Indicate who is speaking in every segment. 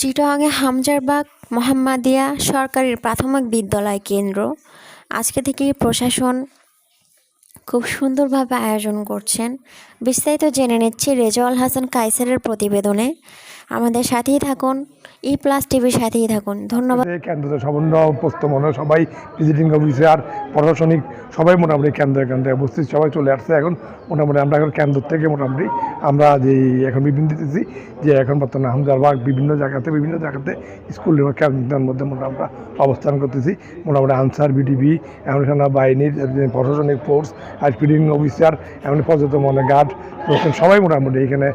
Speaker 1: চিটাগাংয়ে হামজারবাগ মোহাম্মদিয়া সরকারি প্রাথমিক বিদ্যালয় কেন্দ্র আজকে থেকেই প্রশাসন খুব সুন্দরভাবে আয়োজন করছেন। বিস্তারিত জেনে নিচ্ছি রেজাউল হাসান কায়সারের প্রতিবেদনে। আমাদের সাথেই থাকুন, প্লাস টিভির সাথেই থাকুন। ধন্যবাদ।
Speaker 2: কেন্দ্রে সমন্বয়স্ত মনে সবাই ভিজিটিং অফিসার প্রশাসনিক সবাই মোটামুটি কেন্দ্রে উপস্থিত সবাই চলে আসছে। এখন মোটামুটি আমরা এখন কেন্দ্র থেকে মোটামুটি আমরা যে এখন বিভিন্ন দিতেছি যে এখন বর্তমানে হামজারবাগ বিভিন্ন জায়গাতে স্কুল কেন্দ্রের মধ্যে মোটামুটি আমরা অবস্থান করতেছি। মোটামুটি আনসার বিডিবি এমন সেনাবাহিনীর প্রশাসনিক ফোর্স আর ভিজিটিং অফিসার এমন পর্যটন মনে গার্ড সবাই মোটামুটি এখানে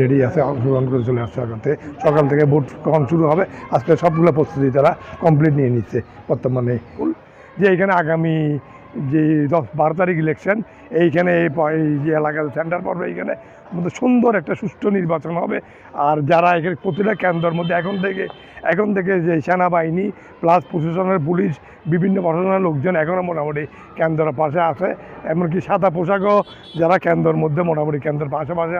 Speaker 2: রেডি আছে, অংশগ্রহণ করে চলে আসছে। সকাল থেকে ভোট কখন শুরু হবে আজকে সবগুলো প্রস্তুতি তারা কমপ্লিট নিয়ে নিচ্ছে। বর্তমানে যে এখানে আগামী যে 10-12 তারিখ ইলেকশন, এইখানে এই যে এলাকার সেন্টার পড়বে, এইখানে মধ্যে সুন্দর একটা সুষ্ঠু নির্বাচন হবে। আর যারা এখানে প্রতিটা কেন্দ্রের মধ্যে এখন থেকে যে সেনাবাহিনী প্লাস প্রশাসনের পুলিশ বিভিন্ন প্রশাসনের লোকজন এখনও মোটামুটি কেন্দ্রের পাশে আছে। এমনকি সাদা পোশাকও যারা কেন্দ্রের মধ্যে মোটামুটি কেন্দ্রের পাশে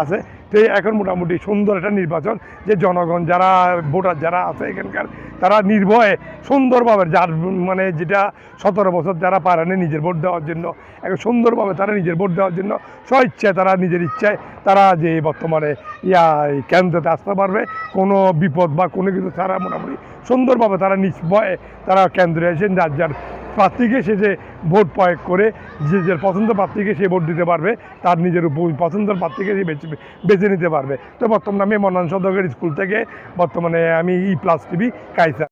Speaker 2: আছে। তো এখন মোটামুটি সুন্দর একটা নির্বাচন, যে জনগণ যারা ভোটার যারা আছে এখানকার তারা নির্ভয়ে সুন্দরভাবে যার মানে যেটা 17 বছর যারা পারেনি নিজের ভোট দেওয়ার জন্য, এখন সুন্দরভাবে তারা নিজের ভোট দেওয়ার জন্য স্বইচ্ছায় তারা নিজের ইচ্ছায় তারা যে বর্তমানে কেন্দ্রতে আসতে পারবে কোনো বিপদ বা কোনো কিছু ছাড়া মোটামুটি সুন্দরভাবে তারা নির্ভয়ে তারা কেন্দ্রে এসে যার প্রার্থীকে সে যে ভোট প্রয়োগ করে যে পছন্দ প্রার্থীকে সে ভোট দিতে পারবে, তার নিজের পছন্দের প্রার্থীকে সে বেছে নিতে পারবে। তো বর্তমানে আমি মনোনয়ন সদকের স্কুল থেকে বর্তমানে আমি প্লাস টিভি কায়সার।